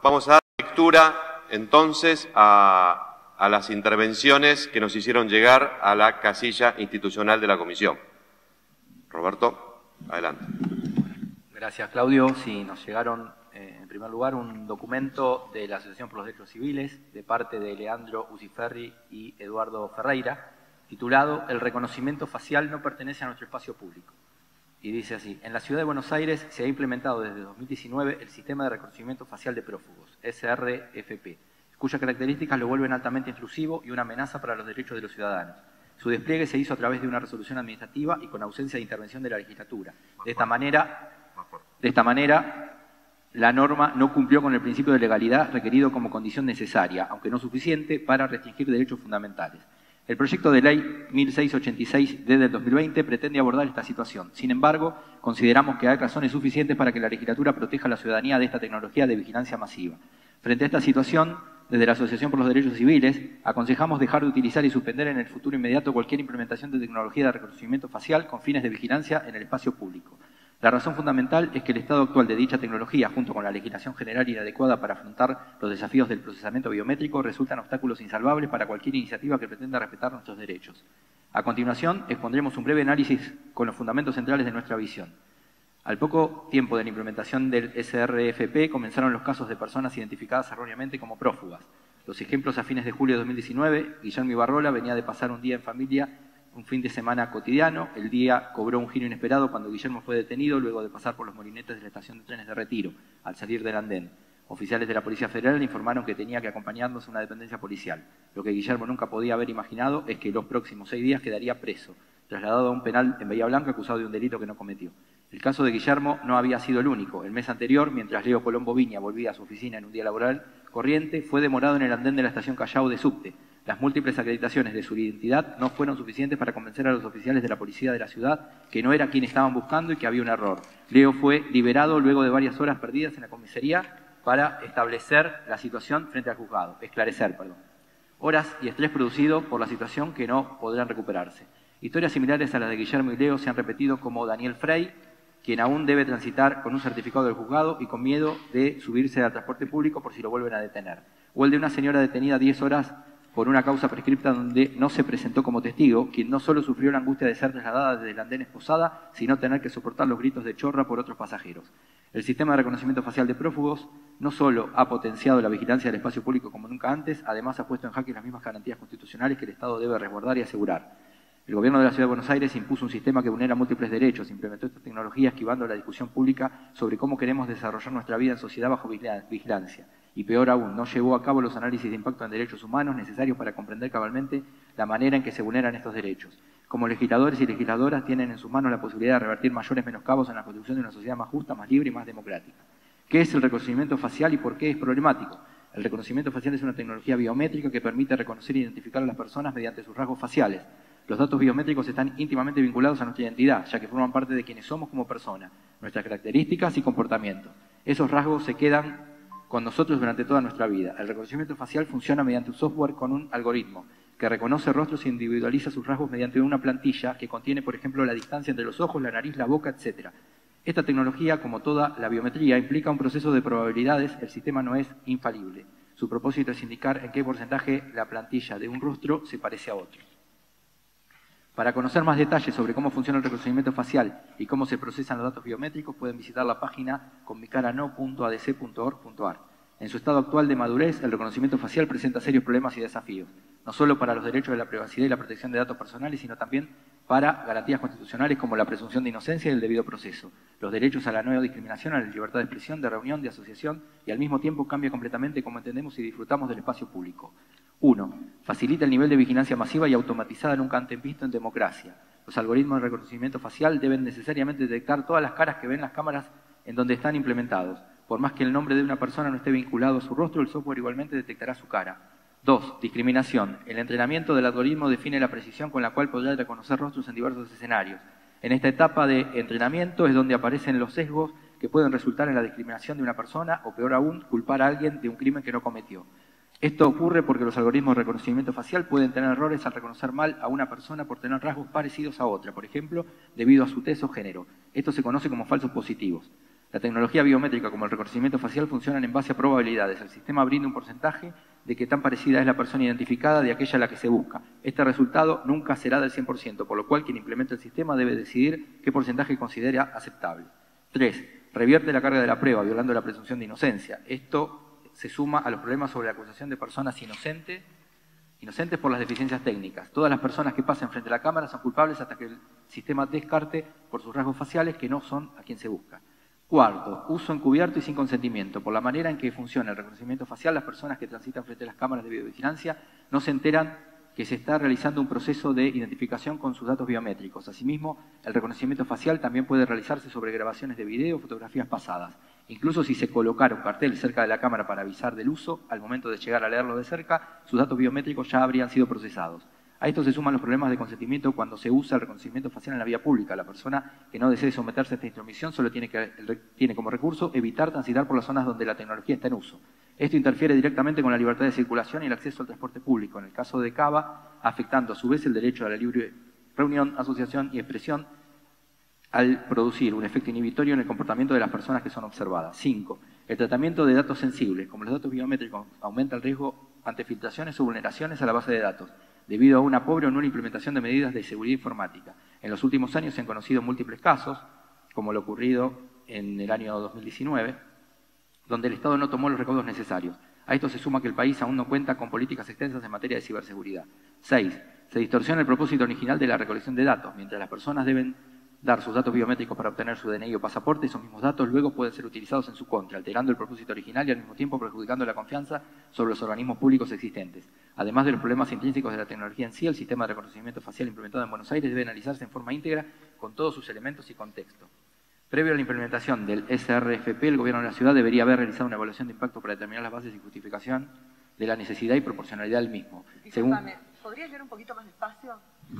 Vamos a dar lectura entonces a las intervenciones que nos hicieron llegar a la casilla institucional de la comisión. Roberto, adelante. Gracias, Claudio. Sí, nos llegaron, en primer lugar, un documento de la Asociación por los Derechos Civiles de parte de Leandro Uciferri y Eduardo Ferreira, titulado "El reconocimiento facial no pertenece a nuestro espacio público". Y dice así: en la Ciudad de Buenos Aires se ha implementado desde 2019 el Sistema de Reconocimiento Facial de Prófugos, SRFP, cuyas características lo vuelven altamente intrusivo y una amenaza para los derechos de los ciudadanos. Su despliegue se hizo a través de una resolución administrativa y con ausencia de intervención de la legislatura. De esta manera, la norma no cumplió con el principio de legalidad requerido como condición necesaria, aunque no suficiente, para restringir derechos fundamentales. El proyecto de ley 1686 del 2020 pretende abordar esta situación. Sin embargo, consideramos que hay razones suficientes para que la legislatura proteja a la ciudadanía de esta tecnología de vigilancia masiva. Frente a esta situación, desde la Asociación por los Derechos Civiles, aconsejamos dejar de utilizar y suspender en el futuro inmediato cualquier implementación de tecnología de reconocimiento facial con fines de vigilancia en el espacio público. La razón fundamental es que el estado actual de dicha tecnología, junto con la legislación general inadecuada para afrontar los desafíos del procesamiento biométrico, resultan obstáculos insalvables para cualquier iniciativa que pretenda respetar nuestros derechos. A continuación, expondremos un breve análisis con los fundamentos centrales de nuestra visión. Al poco tiempo de la implementación del SRFP, comenzaron los casos de personas identificadas erróneamente como prófugas. Los ejemplos: a fines de julio de 2019, Guillermo Ibarrola venía de pasar un día en familia, un fin de semana cotidiano. El día cobró un giro inesperado cuando Guillermo fue detenido luego de pasar por los molinetes de la estación de trenes de Retiro, al salir del andén. Oficiales de la Policía Federal le informaron que tenía que acompañarnos a una dependencia policial. Lo que Guillermo nunca podía haber imaginado es que los próximos 6 días quedaría preso, trasladado a un penal en Bahía Blanca acusado de un delito que no cometió. El caso de Guillermo no había sido el único. El mes anterior, mientras Leo Colombo Viña volvía a su oficina en un día laboral corriente, fue demorado en el andén de la estación Callao de subte. Las múltiples acreditaciones de su identidad no fueron suficientes para convencer a los oficiales de la policía de la ciudad que no era quien estaban buscando y que había un error. Leo fue liberado luego de varias horas perdidas en la comisaría para esclarecer la situación frente al juzgado. Horas y estrés producido por la situación que no podrán recuperarse. Historias similares a las de Guillermo y Leo se han repetido, como Daniel Frey, quien aún debe transitar con un certificado del juzgado y con miedo de subirse al transporte público por si lo vuelven a detener. O el de una señora detenida 10 horas por una causa prescripta donde no se presentó como testigo, quien no solo sufrió la angustia de ser trasladada desde el andén esposada, sino tener que soportar los gritos de chorra por otros pasajeros. El sistema de reconocimiento facial de prófugos no solo ha potenciado la vigilancia del espacio público como nunca antes, además ha puesto en jaque las mismas garantías constitucionales que el Estado debe resguardar y asegurar. El gobierno de la Ciudad de Buenos Aires impuso un sistema que vulnera múltiples derechos, implementó esta tecnología esquivando la discusión pública sobre cómo queremos desarrollar nuestra vida en sociedad bajo vigilancia. Y peor aún, no llevó a cabo los análisis de impacto en derechos humanos necesarios para comprender cabalmente la manera en que se vulneran estos derechos. Como legisladores y legisladoras tienen en sus manos la posibilidad de revertir mayores menoscabos en la construcción de una sociedad más justa, más libre y más democrática. ¿Qué es el reconocimiento facial y por qué es problemático? El reconocimiento facial es una tecnología biométrica que permite reconocer e identificar a las personas mediante sus rasgos faciales. Los datos biométricos están íntimamente vinculados a nuestra identidad, ya que forman parte de quienes somos como personas, nuestras características y comportamientos. Esos rasgos se quedan con nosotros durante toda nuestra vida. El reconocimiento facial funciona mediante un software con un algoritmo que reconoce rostros e individualiza sus rasgos mediante una plantilla que contiene, por ejemplo, la distancia entre los ojos, la nariz, la boca, etc. Esta tecnología, como toda la biometría, implica un proceso de probabilidades. El sistema no es infalible. Su propósito es indicar en qué porcentaje la plantilla de un rostro se parece a otro. Para conocer más detalles sobre cómo funciona el reconocimiento facial y cómo se procesan los datos biométricos, pueden visitar la página conmicarano.adc.org.ar. En su estado actual de madurez, el reconocimiento facial presenta serios problemas y desafíos, no solo para los derechos de la privacidad y la protección de datos personales, sino también para garantías constitucionales como la presunción de inocencia y el debido proceso, los derechos a la no discriminación, a la libertad de expresión, de reunión, de asociación, y al mismo tiempo cambia completamente cómo entendemos y disfrutamos del espacio público. 1. Facilita el nivel de vigilancia masiva y automatizada nunca antes visto en democracia. Los algoritmos de reconocimiento facial deben necesariamente detectar todas las caras que ven las cámaras en donde están implementados. Por más que el nombre de una persona no esté vinculado a su rostro, el software igualmente detectará su cara. 2. Discriminación. El entrenamiento del algoritmo define la precisión con la cual podrá reconocer rostros en diversos escenarios. En esta etapa de entrenamiento es donde aparecen los sesgos que pueden resultar en la discriminación de una persona o, peor aún, culpar a alguien de un crimen que no cometió. Esto ocurre porque los algoritmos de reconocimiento facial pueden tener errores al reconocer mal a una persona por tener rasgos parecidos a otra, por ejemplo, debido a su tez o género. Esto se conoce como falsos positivos. La tecnología biométrica como el reconocimiento facial funcionan en base a probabilidades. El sistema brinda un porcentaje de que tan parecida es la persona identificada de aquella a la que se busca. Este resultado nunca será del 100%, por lo cual quien implementa el sistema debe decidir qué porcentaje considera aceptable. 3. Revierte la carga de la prueba, violando la presunción de inocencia. Esto se suma a los problemas sobre la acusación de personas inocentes por las deficiencias técnicas. Todas las personas que pasen frente a la cámara son culpables hasta que el sistema descarte por sus rasgos faciales que no son a quien se busca. Cuarto, uso encubierto y sin consentimiento. Por la manera en que funciona el reconocimiento facial, las personas que transitan frente a las cámaras de videovigilancia no se enteran que se está realizando un proceso de identificación con sus datos biométricos. Asimismo, el reconocimiento facial también puede realizarse sobre grabaciones de video o fotografías pasadas. Incluso si se colocara un cartel cerca de la cámara para avisar del uso, al momento de llegar a leerlo de cerca, sus datos biométricos ya habrían sido procesados. A esto se suman los problemas de consentimiento cuando se usa el reconocimiento facial en la vía pública. La persona que no desee someterse a esta intromisión solo tiene como recurso evitar transitar por las zonas donde la tecnología está en uso. Esto interfiere directamente con la libertad de circulación y el acceso al transporte público, en el caso de Cava, afectando a su vez el derecho a la libre reunión, asociación y expresión al producir un efecto inhibitorio en el comportamiento de las personas que son observadas. 5. El tratamiento de datos sensibles, como los datos biométricos, aumenta el riesgo ante filtraciones o vulneraciones a la base de datos, debido a una pobre o nula implementación de medidas de seguridad informática. En los últimos años se han conocido múltiples casos, como lo ocurrido en el año 2019, donde el Estado no tomó los recaudos necesarios. A esto se suma que el país aún no cuenta con políticas extensas en materia de ciberseguridad. 6. Se distorsiona el propósito original de la recolección de datos. Mientras las personas deben dar sus datos biométricos para obtener su DNI o pasaporte, esos mismos datos luego pueden ser utilizados en su contra, alterando el propósito original y al mismo tiempo perjudicando la confianza sobre los organismos públicos existentes. Además de los problemas intrínsecos de la tecnología en sí, el sistema de reconocimiento facial implementado en Buenos Aires debe analizarse en forma íntegra con todos sus elementos y contexto. Previo a la implementación del SRFP, el Gobierno de la Ciudad debería haber realizado una evaluación de impacto para determinar las bases y justificación de la necesidad y proporcionalidad del mismo. Disculpame, ¿podrías leer un poquito más despacio?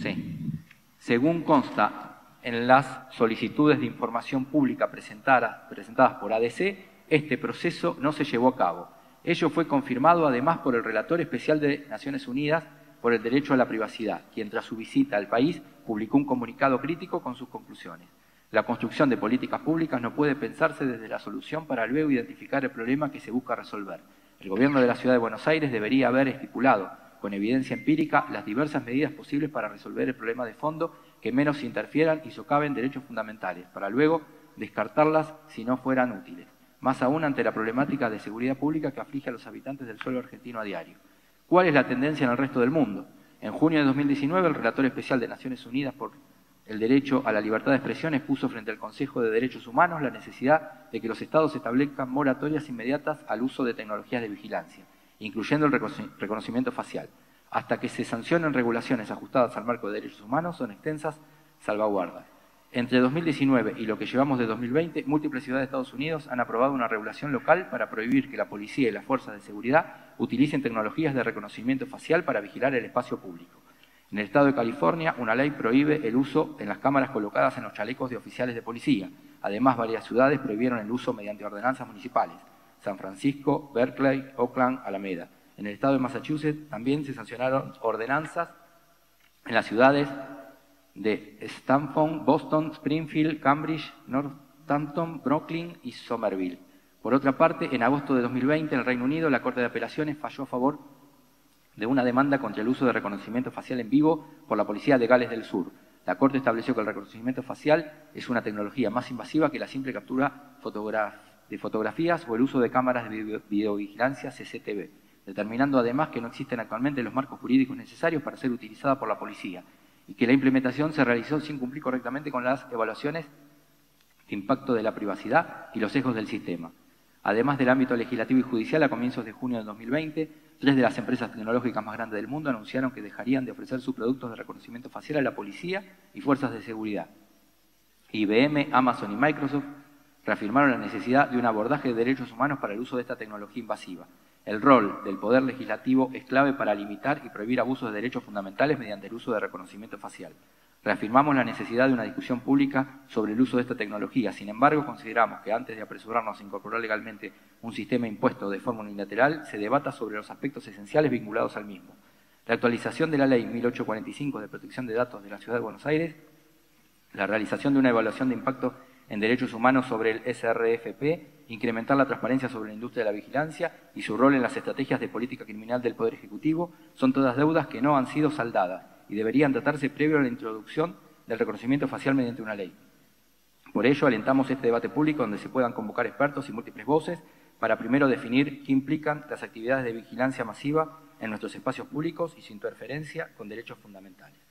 Sí. Según consta en las solicitudes de información pública presentadas por ADC, este proceso no se llevó a cabo. Ello fue confirmado además por el relator especial de Naciones Unidas por el derecho a la privacidad, quien tras su visita al país publicó un comunicado crítico con sus conclusiones. La construcción de políticas públicas no puede pensarse desde la solución para luego identificar el problema que se busca resolver. El Gobierno de la Ciudad de Buenos Aires debería haber estipulado, con evidencia empírica, las diversas medidas posibles para resolver el problema de fondo que menos interfieran y socaven derechos fundamentales, para luego descartarlas si no fueran útiles. Más aún ante la problemática de seguridad pública que aflige a los habitantes del suelo argentino a diario. ¿Cuál es la tendencia en el resto del mundo? En junio de 2019, el relator especial de Naciones Unidas por el derecho a la libertad de expresión expuso frente al Consejo de Derechos Humanos la necesidad de que los Estados establezcan moratorias inmediatas al uso de tecnologías de vigilancia, incluyendo el reconocimiento facial. Hasta que se sancionen regulaciones ajustadas al marco de derechos humanos, son extensas salvaguardas. Entre 2019 y lo que llevamos de 2020, múltiples ciudades de Estados Unidos han aprobado una regulación local para prohibir que la policía y las fuerzas de seguridad utilicen tecnologías de reconocimiento facial para vigilar el espacio público. En el estado de California, una ley prohíbe el uso en las cámaras colocadas en los chalecos de oficiales de policía. Además, varias ciudades prohibieron el uso mediante ordenanzas municipales. San Francisco, Berkeley, Oakland, Alameda. En el estado de Massachusetts también se sancionaron ordenanzas en las ciudades de Stamford, Boston, Springfield, Cambridge, Northampton, Brooklyn y Somerville. Por otra parte, en agosto de 2020, en el Reino Unido, la Corte de Apelaciones falló a favor de una demanda contra el uso de reconocimiento facial en vivo por la Policía de Gales del Sur. La Corte estableció que el reconocimiento facial es una tecnología más invasiva que la simple captura de fotografías o el uso de cámaras de videovigilancia CCTV, determinando además que no existen actualmente los marcos jurídicos necesarios para ser utilizada por la policía y que la implementación se realizó sin cumplir correctamente con las evaluaciones de impacto de la privacidad y los sesgos del sistema. Además del ámbito legislativo y judicial, a comienzos de junio del 2020, 3 de las empresas tecnológicas más grandes del mundo anunciaron que dejarían de ofrecer sus productos de reconocimiento facial a la policía y fuerzas de seguridad. IBM, Amazon y Microsoft reafirmaron la necesidad de un abordaje de derechos humanos para el uso de esta tecnología invasiva. El rol del Poder Legislativo es clave para limitar y prohibir abusos de derechos fundamentales mediante el uso de reconocimiento facial. Reafirmamos la necesidad de una discusión pública sobre el uso de esta tecnología. Sin embargo, consideramos que antes de apresurarnos a incorporar legalmente un sistema impuesto de forma unilateral, se debata sobre los aspectos esenciales vinculados al mismo. La actualización de la Ley 1845 de Protección de Datos de la Ciudad de Buenos Aires, la realización de una evaluación de impacto en derechos humanos sobre el SRFP, incrementar la transparencia sobre la industria de la vigilancia y su rol en las estrategias de política criminal del Poder Ejecutivo, son todas deudas que no han sido saldadas y deberían tratarse previo a la introducción del reconocimiento facial mediante una ley. Por ello, alentamos este debate público donde se puedan convocar expertos y múltiples voces para primero definir qué implican las actividades de vigilancia masiva en nuestros espacios públicos y su interferencia con derechos fundamentales.